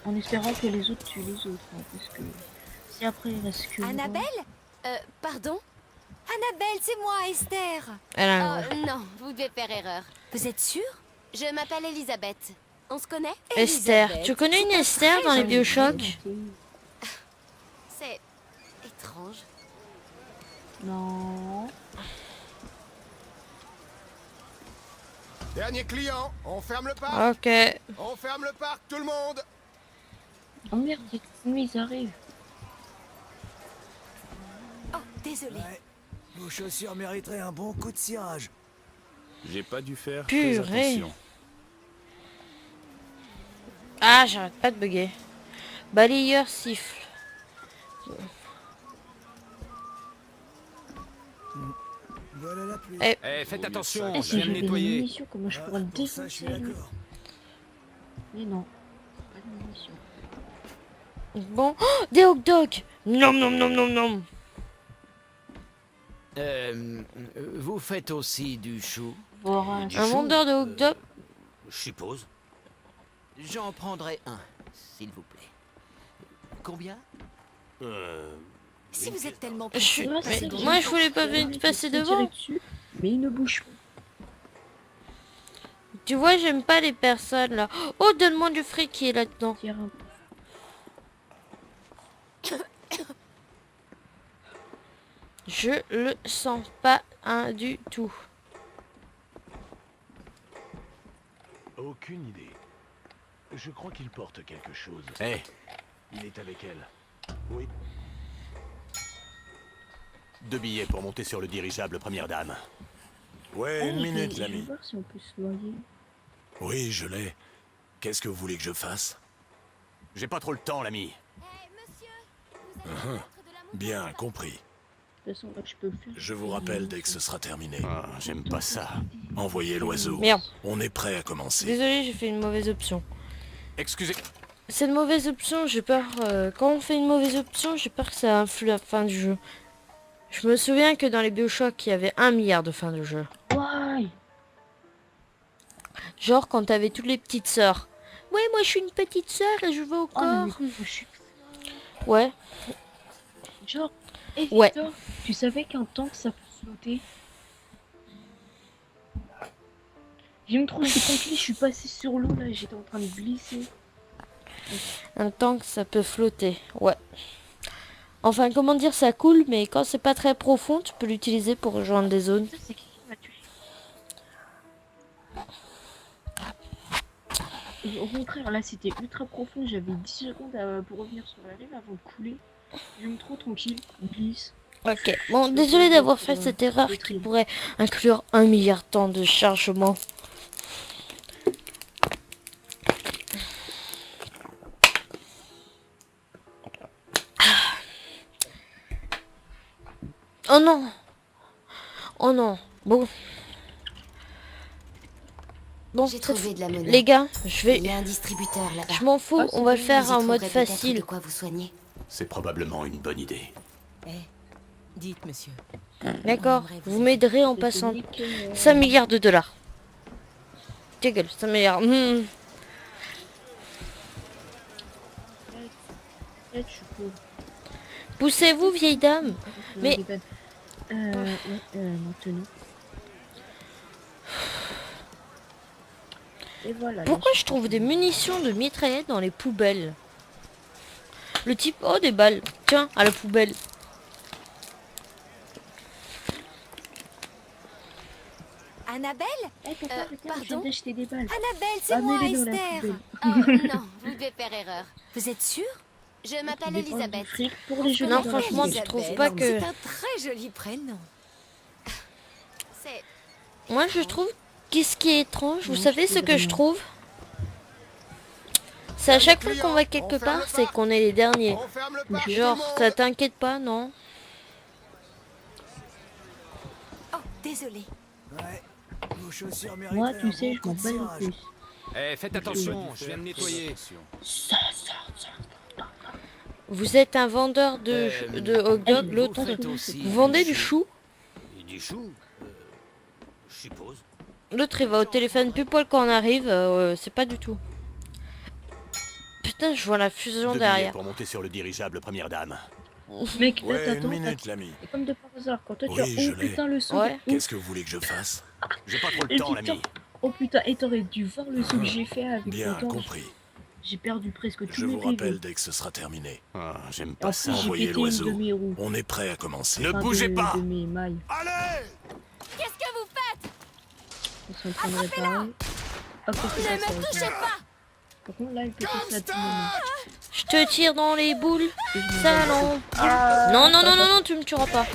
En espérant que les autres tuent les autres, hein, parce que si après il reste que... Annabelle pardon? Annabelle, c'est moi, Esther. Elle a un non, vous devez faire erreur. Vous êtes sûre? Je m'appelle Elisabeth. On se connaît? Esther. Elisabeth. Tu connais une C'est Esther très dans les joli Bioshock? nom. C'est étrange. Non... Dernier client, on ferme le parc. Ok. On ferme le parc, tout le monde. Oh merde, les ennemis ils arrivent. Oh, désolé. Ouais, vos chaussures mériteraient un bon coup de cirage. J'ai pas dû faire Purée. très attention. Ah, j'arrête pas de bugger. Balayeur siffle. Voilà la pluie. Eh, faites attention, Eh, je si viens de j'avais des nettoyer. munitions, comment je pourrais le Pour ça, je suis défoncer lui? d'accord. Mais non, pas de munitions. Bon. Oh, des hot dogs. Nom nom nom nom nom. Vous faites aussi du chou? Voilà. Du Un chou, vendeur de hot dogs. Je suppose. J'en prendrai un, s'il vous plaît. Combien? Si vous êtes tellement Je suis- Ouais, mais c'est moi, vrai. je voulais pas venir passer devant. Dessus, mais il ne bouge pas. Tu vois, j'aime pas les personnes là. Oh, donne-moi du fric qui est là-dedans. Tire un peu. Je le sens pas du tout. Aucune idée. Je crois qu'il porte quelque chose. Hé, Il est avec elle. Oui. 2 billets pour monter sur le dirigeable première dame. Ouais, une minute, Je vais l'ami. voir si on peut se noyer. Oui, je l'ai. Qu'est-ce que vous voulez que je fasse? J'ai pas trop le temps, l'ami. Bien, compris. De toute façon, là, je peux le faire. Je vous rappelle dès que ce sera terminé. Ah, j'aime pas ça. Envoyez l'oiseau. Merde. On est prêt à commencer. Désolé, j'ai fait une mauvaise option. Excusez. C'est une mauvaise option, j'ai peur. Quand on fait une mauvaise option, j'ai peur que ça influe la fin du jeu. Je me souviens que dans les Bioshock, il y avait 1 milliard de fins de jeu. Ouais. Genre quand t'avais toutes les petites sœurs. Ouais, moi je suis une petite sœur et je vais au Oh, non, corps. mais je suis... Ouais. Genre, hey, Ouais. Victor, tu savais qu'un tank ça peut flotter? J'ai me trop déconflé, je suis passé sur l'eau là, j'étais en train de glisser. Un tank, ça peut flotter. Ouais. Enfin, comment dire, ça coule, mais quand c'est pas très profond, tu peux l'utiliser pour rejoindre des zones. Ça, c'est qui m'a tué? Et au contraire, là c'était ultra profond, j'avais 10 secondes pour revenir sur la rive avant de couler. Je me trop tranquille, glisse. Ok. Bon, désolé d'avoir fait cette erreur qui pourrait inclure 1 milliard de temps de chargement. Oh non. Oh non. Bon. Bon, J'ai trouvé de la monnaie. les gars, je vais... Il y a un distributeur là-bas. Je m'en fous, on va le faire Vous y en mode trouverez peut-être facile. de quoi vous soigner. C'est probablement une bonne idée. Dites, monsieur. D'accord, vous m'aiderez en passant 5 milliards de dollars. Ta gueule, 5 milliards. Poussez-vous, vieille dame. Mais... maintenant. Et voilà. Pourquoi je trouve des munitions de mitraillettes dans les poubelles? Le type... Oh, des balles. Tiens, à la poubelle. Annabelle pardon d'acheter des balles. Annabelle, c'est moi, mets-les dans la Esther. poubelle. Non, vous devez faire erreur. Vous êtes sûre? Je m'appelle Elisabeth. Pour les jeux Non, dans la franchement, poubelle. tu trouves pas que... C'est un très joli prénom. C'est... Moi, je trouve... Qu'est-ce qui est étrange? Vous Non, savez je ce trouve que je rien. trouve? C'est à chaque fois qu'on va quelque part, c'est qu'on est les derniers. Genre, ça t'inquiète pas, non? Oh, désolé. Ouais, vos chaussures Moi, mériteraient tu un sais, bon je coup m'en de bats les cirage. couilles. Eh, faites attention, je viens de nettoyer. Vous êtes un vendeur de hot dog, l'autre. Vous vendez du chou? Du chou je suppose. L'autre il va au téléphone plus poil quand on arrive, c'est pas du tout. Putain, je vois la fusion 2 billets derrière. pour monter sur le dirigeable première dame. Mec, là, Ouais, t'attends. une minute, l'ami. Et comme de par hasard, quand toi tu Oui, as je oh l'ai. putain le son. Ouais. Qu'est-ce que vous voulez que je fasse? J'ai pas trop Et le temps, putain, l'ami. oh putain, et t'aurais dû voir le saut que j'ai fait avec Bien le temps. compris. J'ai perdu presque tout Je mes vous rivets. rappelle dès que ce sera terminé. Ah, j'aime En pas plus, ça. j'ai Envoyez pété une l'oiseau. de mes roues. On est prêt à commencer. Ne Enfin, bougez pas. de mes mailles. Allez! Qu'est-ce que vous faites? Ils sont en train de réparer. Hop, Ne me touchez pas! Par contre, là, il peut passer à tout moment. Je te tire dans les boules, Et je me salon. Non, non, non, non, non, tu me tueras pas.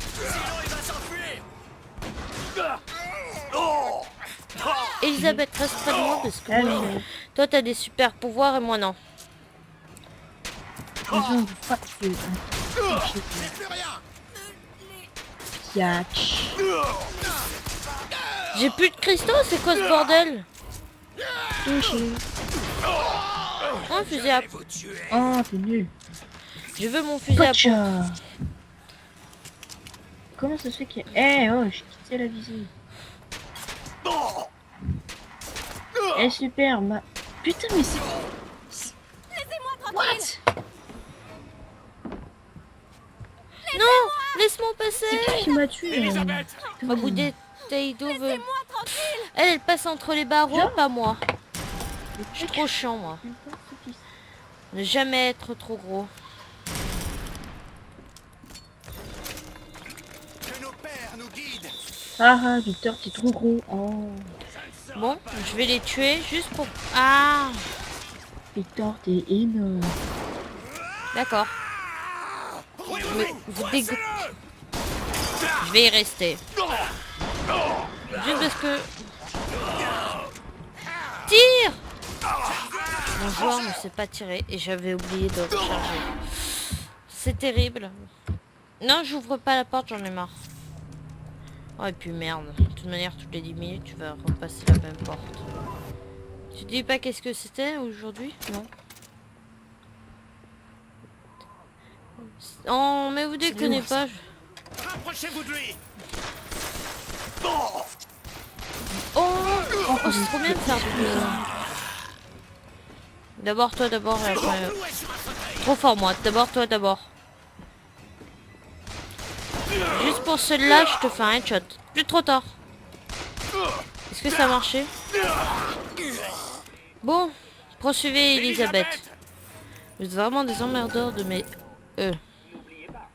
Elisabeth, reste près de moi parce que moi, toi t'as des super pouvoirs et moi non. Ils ont du fuck you. Yatch. J'ai plus de cristaux, c'est quoi ce bordel? Touché. Un fusil à... Oh, t'es nul. Je veux mon fusil à pompe. Pacha. Comment ça se fait qu'il y a... Eh oh, j'ai quitté la visée. Eh super, ma... Putain mais c'est... Laissez-moi tranquille! What? Non, laisse-moi passer. C'est qui m'a tué? Au bout des tailles d'eau. Laissez-moi tranquille! Elle passe entre les barreaux, pas moi. Je suis trop chiant moi. Ne jamais être trop gros. Que nos pères nous guident. Ah, Victor, t'es trop gros. Oh. Bon, je vais les tuer juste pour... Ah, Victor, t'es énorme. d'accord. Mais vous dégoûtez. Je vais y rester. Juste parce que... Tire! Mon joueur ne sait pas tirer et j'avais oublié de recharger. C'est terrible. Non, j'ouvre pas la porte, j'en ai marre. Oh et puis merde. De toute manière, toutes les 10 minutes, tu vas repasser la même porte. Tu dis pas qu'est-ce que c'était aujourd'hui? Non. Oh, mais vous déconnez pas. Rapprochez-vous de lui. Oh, c'est trop bien de faire du ça. D'abord toi, d'abord. Trop fort moi. D'abord toi, d'abord. Juste pour celui-là, je te fais un headshot. Plus trop tard. Est-ce que ça a marché? Bon, poursuivez Elisabeth. Vous êtes vraiment des emmerdeurs de mes... N'oubliez pas,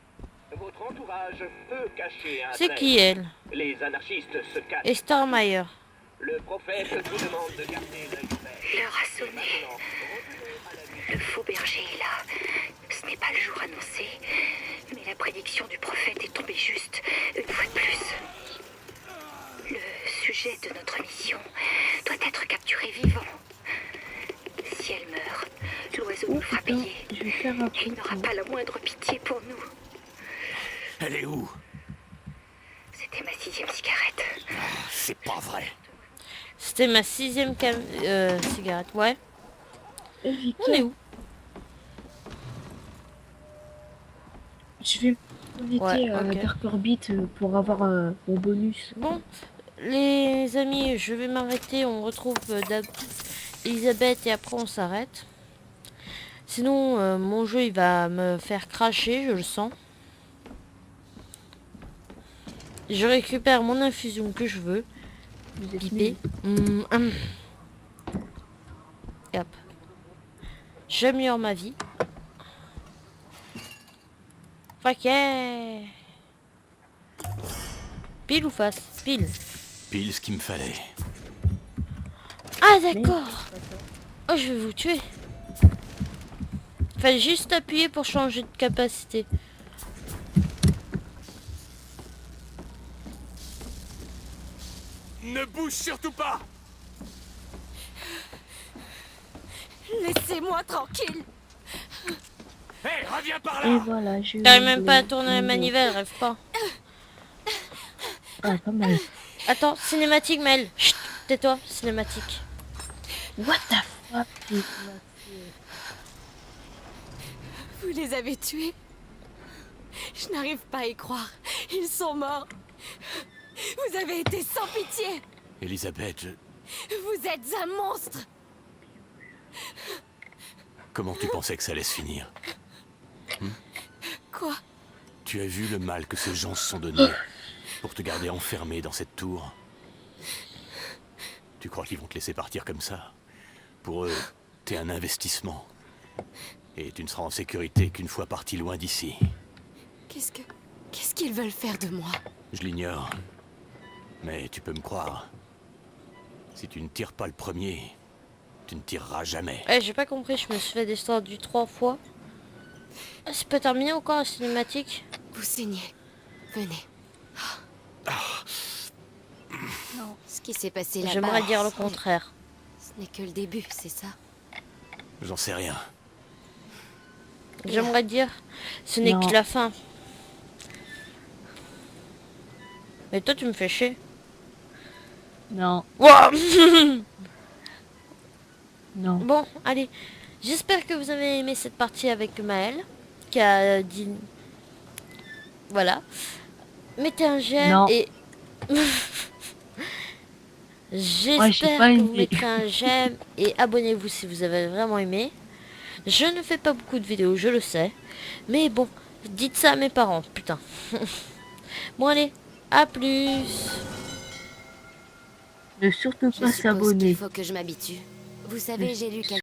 votre entourage peut cacher un C'est trait. qui elle? Les anarchistes se cachent. Esther Meyer. Le prophète vous demande de garder l'œil ouvert. L'heure a sonné. Le faux berger est là. Ce n'est pas le jour annoncé, mais la prédiction du prophète est tombée juste, une fois de plus. Le sujet de notre mission doit être capturé vivant. Si elle meurt, l'oiseau nous fera payer. Je vais faire un Et il n'aura pas la moindre pitié pour nous. Elle est où? C'était ma 6e cigarette. C'est pas vrai. C'était ma 6e cigarette. Ouais. On est où? Je vais inviter Ouais, ok. Dark Orbit pour avoir mon bonus. Bon, les amis, je vais m'arrêter. On retrouve Elisabeth et après on s'arrête. Sinon, mon jeu il va me faire cracher, je le sens. Je récupère mon infusion que je veux. Piper. Et hop. J'améliore ma vie. Fuck yeah. Pile ou face? Pile. Pile ce qu'il me fallait. Ah d'accord. Oh, je vais vous tuer. Fallait juste appuyer pour changer de capacité. Ne bouge surtout pas. Laissez-moi tranquille! Hé, reviens par Et là. voilà, je... T'arrives même pas à tourner la manivelle, rêve pas. Ah, pas mal. Attends, cinématique Mel. Chut, tais-toi, cinématique. What the fuck? Vous les avez tués? Je n'arrive pas à y croire. Ils sont morts. Vous avez été sans pitié. Elisabeth, Vous êtes un monstre. comment tu pensais que ça allait se finir? Quoi? Tu as vu le mal que ces gens se sont donné pour te garder enfermé dans cette tour? Tu crois qu'ils vont te laisser partir comme ça? Pour eux, t'es un investissement. Et tu ne seras en sécurité qu'une fois parti loin d'ici. Qu'est-ce qu'ils veulent faire de moi? Je l'ignore. Mais tu peux me croire. Si tu ne tires pas le premier, tu ne tireras jamais. Eh, j'ai pas compris, je me suis fait l'histoire du 3 fois. C'est pas terminé encore la cinématique? Vous saignez. Venez. Non. Ce qui s'est passé là-bas... J'aimerais dire le contraire. Ce n'est que le début, c'est ça? J'en sais rien. J'aimerais dire, ce n'est que la fin. Mais toi, tu me fais chier. Non. Wow. Non. Bon, allez. J'espère que vous avez aimé cette partie avec Maël, qui a dit... Voilà. Mettez un j'aime Non. et... J'espère que vous mettrez un j'aime et abonnez-vous si vous avez vraiment aimé. Je ne fais pas beaucoup de vidéos, je le sais. Mais bon, dites ça à mes parents, putain. Bon allez, à plus. Ne surtout pas s'abonner. Il faut que je m'habitue. Vous savez, j'ai lu quelque